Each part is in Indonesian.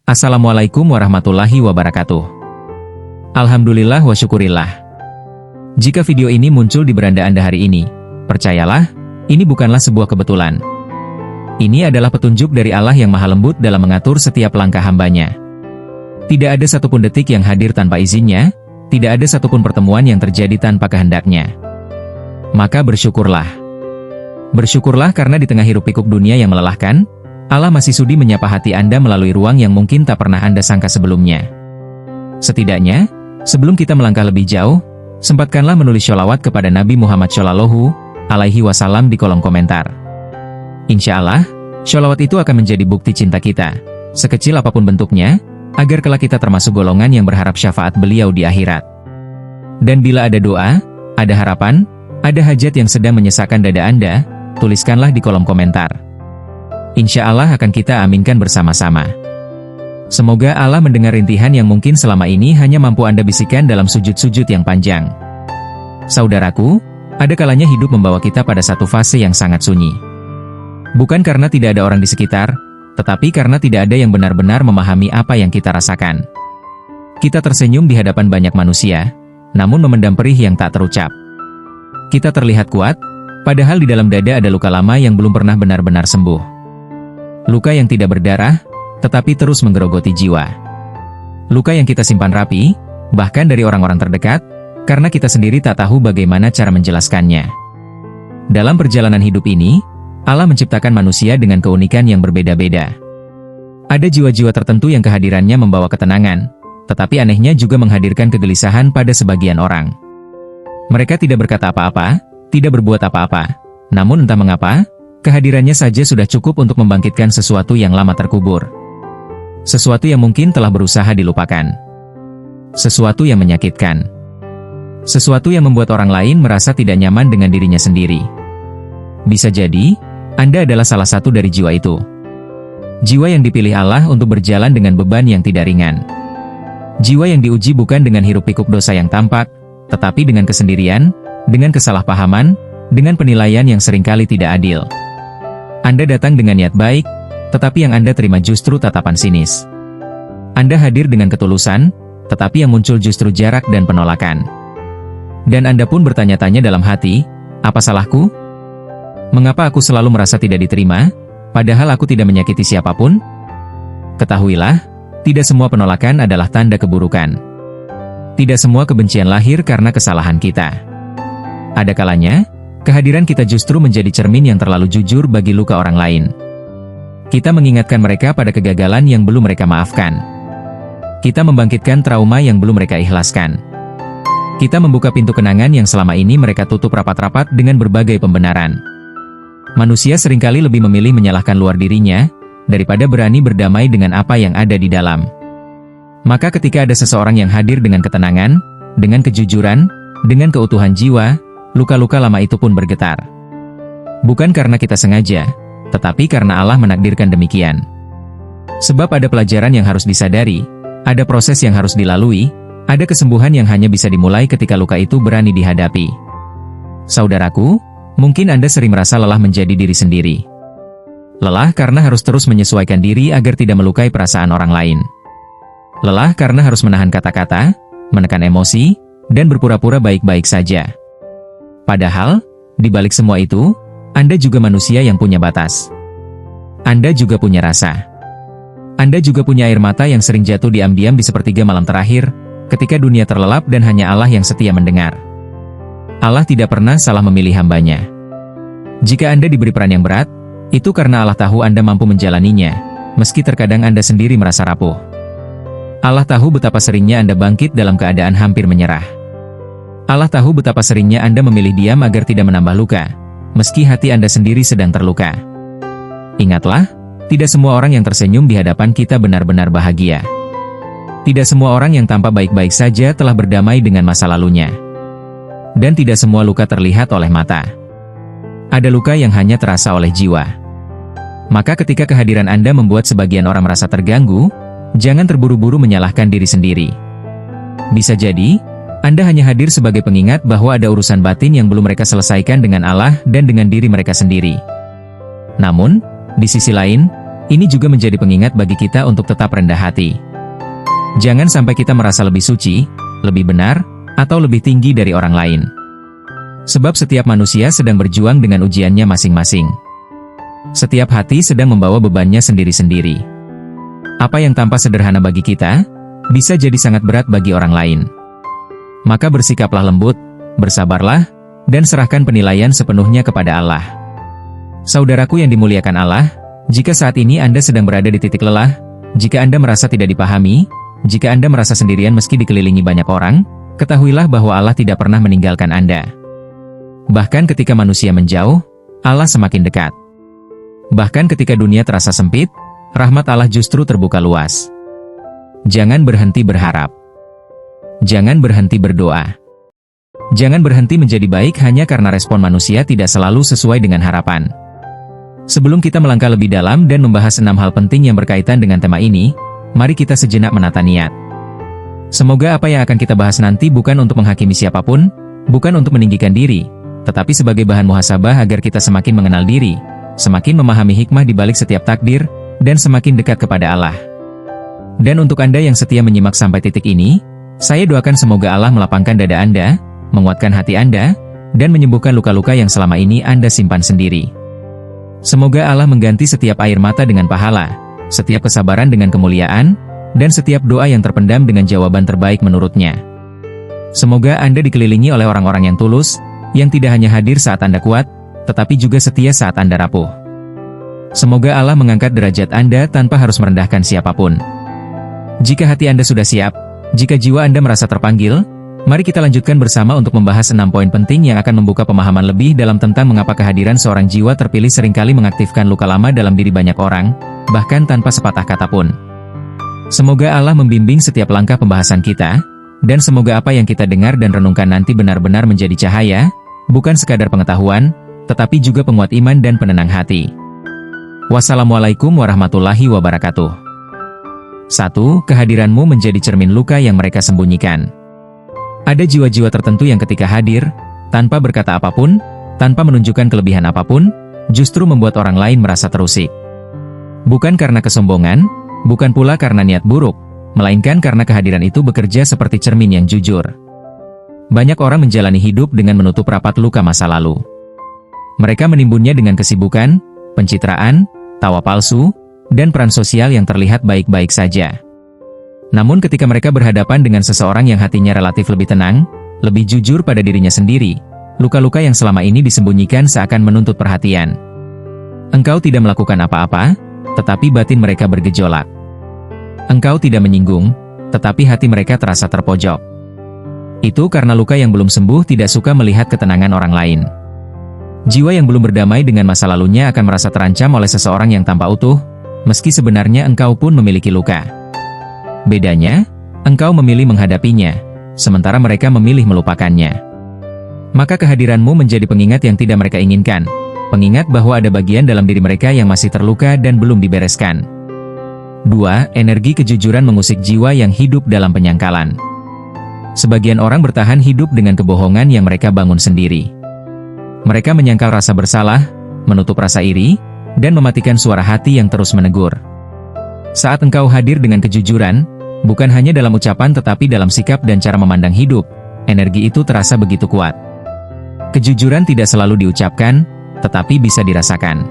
Assalamualaikum warahmatullahi wabarakatuh. Alhamdulillah wa syukurillah. Jika video ini muncul di beranda Anda hari ini, percayalah, ini bukanlah sebuah kebetulan. Ini adalah petunjuk dari Allah yang maha lembut dalam mengatur setiap langkah hambanya. Tidak ada satupun detik yang hadir tanpa izinnya, tidak ada satupun pertemuan yang terjadi tanpa kehendaknya. Maka bersyukurlah. Bersyukurlah karena di tengah hiruk-pikuk dunia yang melelahkan, Allah masih sudi menyapa hati Anda melalui ruang yang mungkin tak pernah Anda sangka sebelumnya. Setidaknya, sebelum kita melangkah lebih jauh, sempatkanlah menulis sholawat kepada Nabi Muhammad Shallallahu Alaihi Wasallam di kolom komentar. Insya Allah, sholawat itu akan menjadi bukti cinta kita, sekecil apapun bentuknya, agar kelak kita termasuk golongan yang berharap syafaat beliau di akhirat. Dan bila ada doa, ada harapan, ada hajat yang sedang menyesakan dada Anda, tuliskanlah di kolom komentar. Insya Allah akan kita aminkan bersama-sama. Semoga Allah mendengar rintihan yang mungkin selama ini hanya mampu Anda bisikan dalam sujud-sujud yang panjang. Saudaraku, ada kalanya hidup membawa kita pada satu fase yang sangat sunyi. Bukan karena tidak ada orang di sekitar, tetapi karena tidak ada yang benar-benar memahami apa yang kita rasakan. Kita tersenyum di hadapan banyak manusia, namun memendam perih yang tak terucap. Kita terlihat kuat, padahal di dalam dada ada luka lama yang belum pernah benar-benar sembuh. Luka yang tidak berdarah, tetapi terus menggerogoti jiwa. Luka yang kita simpan rapi, bahkan dari orang-orang terdekat, karena kita sendiri tak tahu bagaimana cara menjelaskannya. Dalam perjalanan hidup ini, Allah menciptakan manusia dengan keunikan yang berbeda-beda. Ada jiwa-jiwa tertentu yang kehadirannya membawa ketenangan, tetapi anehnya juga menghadirkan kegelisahan pada sebagian orang. Mereka tidak berkata apa-apa, tidak berbuat apa-apa, namun entah mengapa, kehadirannya saja sudah cukup untuk membangkitkan sesuatu yang lama terkubur. Sesuatu yang mungkin telah berusaha dilupakan. Sesuatu yang menyakitkan. Sesuatu yang membuat orang lain merasa tidak nyaman dengan dirinya sendiri. Bisa jadi, Anda adalah salah satu dari jiwa itu. Jiwa yang dipilih Allah untuk berjalan dengan beban yang tidak ringan. Jiwa yang diuji bukan dengan hiruk-pikuk dosa yang tampak, tetapi dengan kesendirian, dengan kesalahpahaman, dengan penilaian yang seringkali tidak adil. Anda datang dengan niat baik, tetapi yang Anda terima justru tatapan sinis. Anda hadir dengan ketulusan, tetapi yang muncul justru jarak dan penolakan. Dan Anda pun bertanya-tanya dalam hati, apa salahku? Mengapa aku selalu merasa tidak diterima, padahal aku tidak menyakiti siapapun? Ketahuilah, tidak semua penolakan adalah tanda keburukan. Tidak semua kebencian lahir karena kesalahan kita. Ada kalanya, kehadiran kita justru menjadi cermin yang terlalu jujur bagi luka orang lain. Kita mengingatkan mereka pada kegagalan yang belum mereka maafkan. Kita membangkitkan trauma yang belum mereka ikhlaskan. Kita membuka pintu kenangan yang selama ini mereka tutup rapat-rapat dengan berbagai pembenaran. Manusia seringkali lebih memilih menyalahkan luar dirinya, daripada berani berdamai dengan apa yang ada di dalam. Maka ketika ada seseorang yang hadir dengan ketenangan, dengan kejujuran, dengan keutuhan jiwa, luka-luka lama itu pun bergetar. Bukan karena kita sengaja, tetapi karena Allah menakdirkan demikian. Sebab ada pelajaran yang harus disadari, ada proses yang harus dilalui, ada kesembuhan yang hanya bisa dimulai ketika luka itu berani dihadapi. Saudaraku, mungkin Anda sering merasa lelah menjadi diri sendiri. Lelah karena harus terus menyesuaikan diri agar tidak melukai perasaan orang lain. Lelah karena harus menahan kata-kata, menekan emosi, dan berpura-pura baik-baik saja. Padahal, di balik semua itu, Anda juga manusia yang punya batas. Anda juga punya rasa. Anda juga punya air mata yang sering jatuh diam-diam di sepertiga malam terakhir, ketika dunia terlelap dan hanya Allah yang setia mendengar. Allah tidak pernah salah memilih hambanya. Jika Anda diberi peran yang berat, itu karena Allah tahu Anda mampu menjalaninya, meski terkadang Anda sendiri merasa rapuh. Allah tahu betapa seringnya Anda bangkit dalam keadaan hampir menyerah. Allah tahu betapa seringnya Anda memilih diam agar tidak menambah luka, meski hati Anda sendiri sedang terluka. Ingatlah, tidak semua orang yang tersenyum di hadapan kita benar-benar bahagia. Tidak semua orang yang tampak baik-baik saja telah berdamai dengan masa lalunya. Dan tidak semua luka terlihat oleh mata. Ada luka yang hanya terasa oleh jiwa. Maka ketika kehadiran Anda membuat sebagian orang merasa terganggu, jangan terburu-buru menyalahkan diri sendiri. Bisa jadi, Anda hanya hadir sebagai pengingat bahwa ada urusan batin yang belum mereka selesaikan dengan Allah dan dengan diri mereka sendiri. Namun, di sisi lain, Ini juga menjadi pengingat bagi kita untuk tetap rendah hati. Jangan sampai kita merasa lebih suci, lebih benar, atau lebih tinggi dari orang lain. Sebab setiap manusia sedang berjuang dengan ujiannya masing-masing. Setiap hati sedang membawa bebannya sendiri-sendiri. Apa yang tampak sederhana bagi kita, bisa jadi sangat berat bagi orang lain. Maka bersikaplah lembut, bersabarlah, dan serahkan penilaian sepenuhnya kepada Allah. Saudaraku yang dimuliakan Allah, jika saat ini Anda sedang berada di titik lelah, jika Anda merasa tidak dipahami, jika Anda merasa sendirian meski dikelilingi banyak orang, ketahuilah bahwa Allah tidak pernah meninggalkan Anda. Bahkan ketika manusia menjauh, Allah semakin dekat. Bahkan ketika dunia terasa sempit, rahmat Allah justru terbuka luas. Jangan berhenti berharap. Jangan berhenti berdoa. Jangan berhenti menjadi baik hanya karena respon manusia tidak selalu sesuai dengan harapan. Sebelum kita melangkah lebih dalam dan membahas 6 hal penting yang berkaitan dengan tema ini, mari kita sejenak menata niat. Semoga apa yang akan kita bahas nanti bukan untuk menghakimi siapapun, bukan untuk meninggikan diri, tetapi sebagai bahan muhasabah agar kita semakin mengenal diri, semakin memahami hikmah di balik setiap takdir, dan semakin dekat kepada Allah. Dan untuk Anda yang setia menyimak sampai titik ini, saya doakan semoga Allah melapangkan dada Anda, menguatkan hati Anda, dan menyembuhkan luka-luka yang selama ini Anda simpan sendiri. Semoga Allah mengganti setiap air mata dengan pahala, setiap kesabaran dengan kemuliaan, dan setiap doa yang terpendam dengan jawaban terbaik menurutnya. Semoga Anda dikelilingi oleh orang-orang yang tulus, yang tidak hanya hadir saat Anda kuat, tetapi juga setia saat Anda rapuh. Semoga Allah mengangkat derajat Anda tanpa harus merendahkan siapapun. Jika hati Anda sudah siap, jika jiwa Anda merasa terpanggil, mari kita lanjutkan bersama untuk membahas 6 poin penting yang akan membuka pemahaman lebih dalam tentang mengapa kehadiran seorang jiwa terpilih seringkali mengaktifkan luka lama dalam diri banyak orang, bahkan tanpa sepatah kata pun. Semoga Allah membimbing setiap langkah pembahasan kita, dan semoga apa yang kita dengar dan renungkan nanti benar-benar menjadi cahaya, bukan sekadar pengetahuan, tetapi juga penguat iman dan penenang hati. Wassalamualaikum warahmatullahi wabarakatuh. 1. Kehadiranmu menjadi cermin luka yang mereka sembunyikan. Ada jiwa-jiwa tertentu yang ketika hadir, tanpa berkata apapun, tanpa menunjukkan kelebihan apapun, justru membuat orang lain merasa terusik. Bukan karena kesombongan, bukan pula karena niat buruk, melainkan karena kehadiran itu bekerja seperti cermin yang jujur. Banyak orang menjalani hidup dengan menutup rapat luka masa lalu. Mereka menimbunnya dengan kesibukan, pencitraan, tawa palsu, dan peran sosial yang terlihat baik-baik saja. Namun ketika mereka berhadapan dengan seseorang yang hatinya relatif lebih tenang, lebih jujur pada dirinya sendiri, luka-luka yang selama ini disembunyikan seakan menuntut perhatian. Engkau tidak melakukan apa-apa, tetapi batin mereka bergejolak. Engkau tidak menyinggung, tetapi hati mereka terasa terpojok. Itu karena luka yang belum sembuh tidak suka melihat ketenangan orang lain. Jiwa yang belum berdamai dengan masa lalunya akan merasa terancam oleh seseorang yang tampak utuh, meski sebenarnya engkau pun memiliki luka. Bedanya, engkau memilih menghadapinya, sementara mereka memilih melupakannya. Maka kehadiranmu menjadi pengingat yang tidak mereka inginkan, pengingat bahwa ada bagian dalam diri mereka yang masih terluka dan belum dibereskan. 2. Energi kejujuran mengusik jiwa yang hidup dalam penyangkalan. Sebagian orang bertahan hidup dengan kebohongan yang mereka bangun sendiri. Mereka menyangkal rasa bersalah, menutup rasa iri, dan mematikan suara hati yang terus menegur. Saat engkau hadir dengan kejujuran, bukan hanya dalam ucapan tetapi dalam sikap dan cara memandang hidup, energi itu terasa begitu kuat. Kejujuran tidak selalu diucapkan, tetapi bisa dirasakan.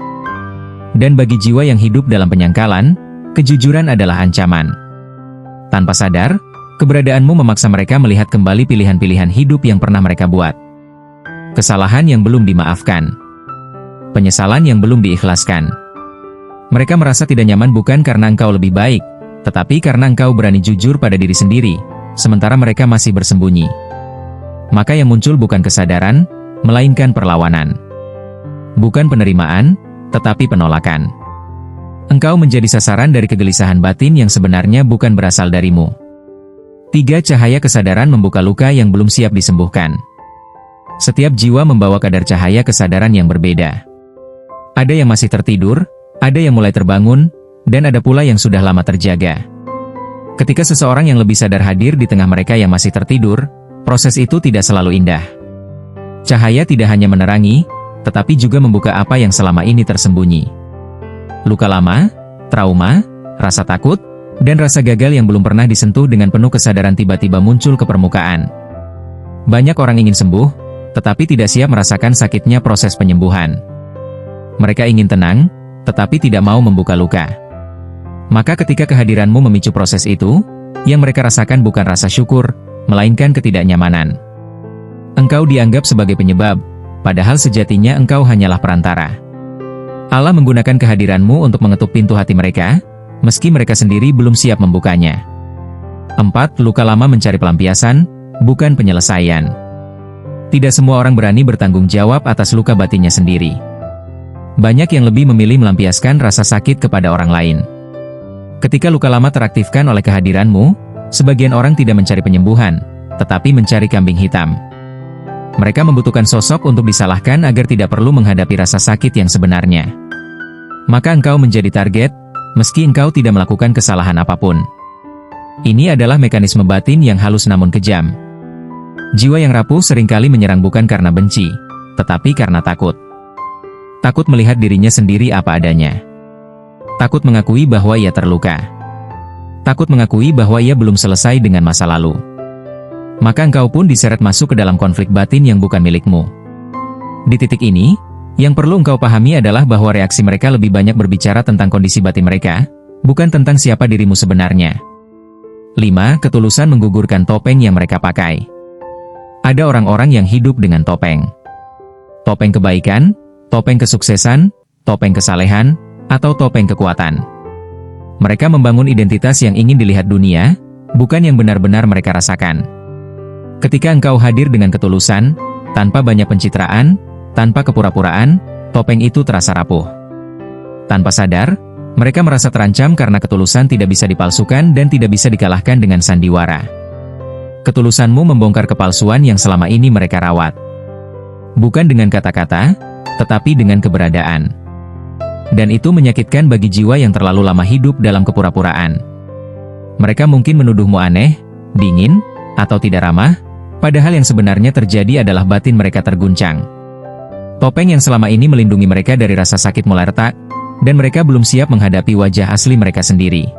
Dan bagi jiwa yang hidup dalam penyangkalan, kejujuran adalah ancaman. Tanpa sadar, keberadaanmu memaksa mereka melihat kembali pilihan-pilihan hidup yang pernah mereka buat. Kesalahan yang belum dimaafkan. Penyesalan yang belum diikhlaskan. Mereka merasa tidak nyaman bukan karena engkau lebih baik, tetapi karena engkau berani jujur pada diri sendiri, sementara mereka masih bersembunyi. Maka yang muncul bukan kesadaran, melainkan perlawanan. Bukan penerimaan, tetapi penolakan. Engkau menjadi sasaran dari kegelisahan batin yang sebenarnya bukan berasal darimu. 3. Cahaya kesadaran membuka luka yang belum siap disembuhkan. Setiap jiwa membawa kadar cahaya kesadaran yang berbeda. Ada yang masih tertidur, ada yang mulai terbangun, dan ada pula yang sudah lama terjaga. Ketika seseorang yang lebih sadar hadir di tengah mereka yang masih tertidur, proses itu tidak selalu indah. Cahaya tidak hanya menerangi, tetapi juga membuka apa yang selama ini tersembunyi. Luka lama, trauma, rasa takut, dan rasa gagal yang belum pernah disentuh dengan penuh kesadaran tiba-tiba muncul ke permukaan. Banyak orang ingin sembuh, tetapi tidak siap merasakan sakitnya proses penyembuhan. Mereka ingin tenang, tetapi tidak mau membuka luka. Maka ketika kehadiranmu memicu proses itu, yang mereka rasakan bukan rasa syukur, melainkan ketidaknyamanan. Engkau dianggap sebagai penyebab, padahal sejatinya engkau hanyalah perantara. Allah menggunakan kehadiranmu untuk mengetuk pintu hati mereka, meski mereka sendiri belum siap membukanya. 4. Luka lama mencari pelampiasan, bukan penyelesaian. Tidak semua orang berani bertanggung jawab atas luka batinnya sendiri. Banyak yang lebih memilih melampiaskan rasa sakit kepada orang lain. Ketika luka lama teraktifkan oleh kehadiranmu, sebagian orang tidak mencari penyembuhan, tetapi mencari kambing hitam. Mereka membutuhkan sosok untuk disalahkan agar tidak perlu menghadapi rasa sakit yang sebenarnya. Maka engkau menjadi target, meski engkau tidak melakukan kesalahan apapun. Ini adalah mekanisme batin yang halus namun kejam. Jiwa yang rapuh seringkali menyerang bukan karena benci, tetapi karena takut. Takut melihat dirinya sendiri apa adanya. Takut mengakui bahwa ia terluka. Takut mengakui bahwa ia belum selesai dengan masa lalu. Maka engkau pun diseret masuk ke dalam konflik batin yang bukan milikmu. Di titik ini, yang perlu engkau pahami adalah bahwa reaksi mereka lebih banyak berbicara tentang kondisi batin mereka, bukan tentang siapa dirimu sebenarnya. 5. Ketulusan menggugurkan topeng yang mereka pakai. Ada orang-orang yang hidup dengan topeng. Topeng kebaikan, topeng kesuksesan, topeng kesalehan, atau topeng kekuatan. Mereka membangun identitas yang ingin dilihat dunia, bukan yang benar-benar mereka rasakan. Ketika engkau hadir dengan ketulusan, tanpa banyak pencitraan, tanpa kepura-puraan, topeng itu terasa rapuh. Tanpa sadar, mereka merasa terancam karena ketulusan tidak bisa dipalsukan dan tidak bisa dikalahkan dengan sandiwara. Ketulusanmu membongkar kepalsuan yang selama ini mereka rawat. Bukan dengan kata-kata, tetapi dengan keberadaan. Dan itu menyakitkan bagi jiwa yang terlalu lama hidup dalam kepura-puraan. Mereka mungkin menuduhmu aneh, dingin, atau tidak ramah, padahal yang sebenarnya terjadi adalah batin mereka terguncang. Topeng yang selama ini melindungi mereka dari rasa sakit mulai retak, dan mereka belum siap menghadapi wajah asli mereka sendiri.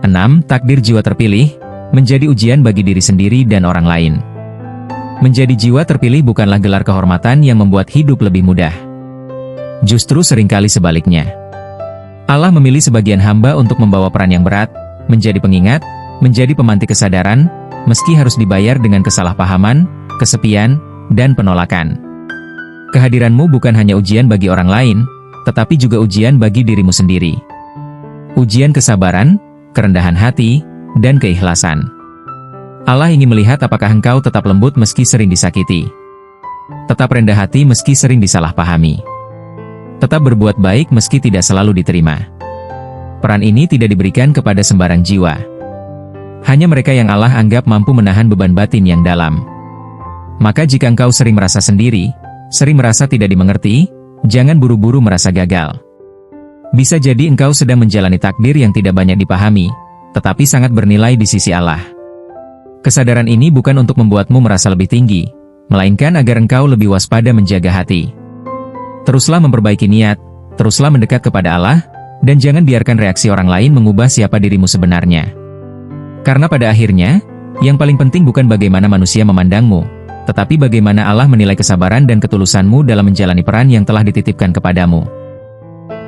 6. Takdir jiwa terpilih, menjadi ujian bagi diri sendiri dan orang lain. Menjadi jiwa terpilih bukanlah gelar kehormatan yang membuat hidup lebih mudah. Justru seringkali sebaliknya. Allah memilih sebagian hamba untuk membawa peran yang berat, menjadi pengingat, menjadi pemantik kesadaran, meski harus dibayar dengan kesalahpahaman, kesepian, dan penolakan. Kehadiranmu bukan hanya ujian bagi orang lain, tetapi juga ujian bagi dirimu sendiri. Ujian kesabaran, kerendahan hati, dan keikhlasan. Allah ingin melihat apakah engkau tetap lembut meski sering disakiti. Tetap rendah hati meski sering disalahpahami. Tetap berbuat baik meski tidak selalu diterima. Peran ini tidak diberikan kepada sembarang jiwa. Hanya mereka yang Allah anggap mampu menahan beban batin yang dalam. Maka jika engkau sering merasa sendiri, sering merasa tidak dimengerti, jangan buru-buru merasa gagal. Bisa jadi engkau sedang menjalani takdir yang tidak banyak dipahami, tetapi sangat bernilai di sisi Allah. Kesadaran ini bukan untuk membuatmu merasa lebih tinggi, melainkan agar engkau lebih waspada menjaga hati. Teruslah memperbaiki niat, teruslah mendekat kepada Allah, dan jangan biarkan reaksi orang lain mengubah siapa dirimu sebenarnya. Karena pada akhirnya, yang paling penting bukan bagaimana manusia memandangmu, tetapi bagaimana Allah menilai kesabaran dan ketulusanmu dalam menjalani peran yang telah dititipkan kepadamu.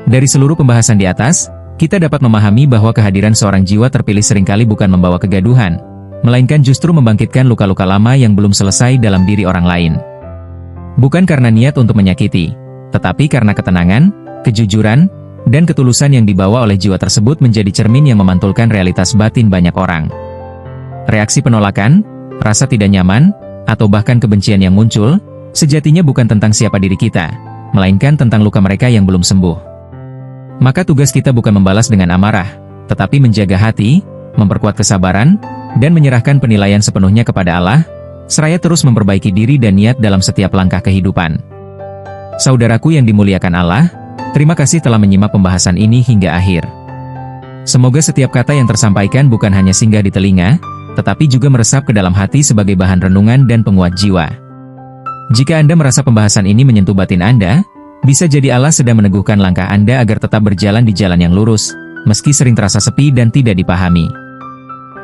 Dari seluruh pembahasan di atas, kita dapat memahami bahwa kehadiran seorang jiwa terpilih seringkali bukan membawa kegaduhan, melainkan justru membangkitkan luka-luka lama yang belum selesai dalam diri orang lain. Bukan karena niat untuk menyakiti, tetapi karena ketenangan, kejujuran, dan ketulusan yang dibawa oleh jiwa tersebut menjadi cermin yang memantulkan realitas batin banyak orang. Reaksi penolakan, rasa tidak nyaman, atau bahkan kebencian yang muncul, sejatinya bukan tentang siapa diri kita, melainkan tentang luka mereka yang belum sembuh. Maka tugas kita bukan membalas dengan amarah, tetapi menjaga hati, memperkuat kesabaran, dan menyerahkan penilaian sepenuhnya kepada Allah, seraya terus memperbaiki diri dan niat dalam setiap langkah kehidupan. Saudaraku yang dimuliakan Allah, terima kasih telah menyimak pembahasan ini hingga akhir. Semoga setiap kata yang tersampaikan bukan hanya singgah di telinga, tetapi juga meresap ke dalam hati sebagai bahan renungan dan penguat jiwa. Jika Anda merasa pembahasan ini menyentuh batin Anda, bisa jadi Allah sedang meneguhkan langkah Anda agar tetap berjalan di jalan yang lurus, meski sering terasa sepi dan tidak dipahami.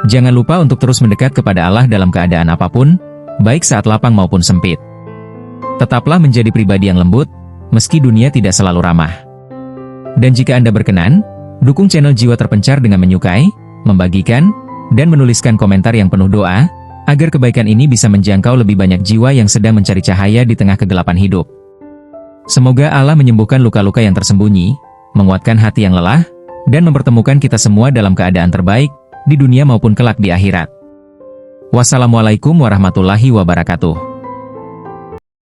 Jangan lupa untuk terus mendekat kepada Allah dalam keadaan apapun, baik saat lapang maupun sempit. Tetaplah menjadi pribadi yang lembut, meski dunia tidak selalu ramah. Dan jika Anda berkenan, dukung channel Jiwa Terpencar dengan menyukai, membagikan, dan menuliskan komentar yang penuh doa, agar kebaikan ini bisa menjangkau lebih banyak jiwa yang sedang mencari cahaya di tengah kegelapan hidup. Semoga Allah menyembuhkan luka-luka yang tersembunyi, menguatkan hati yang lelah, dan mempertemukan kita semua dalam keadaan terbaik, di dunia maupun kelak di akhirat. Wassalamualaikum warahmatullahi wabarakatuh.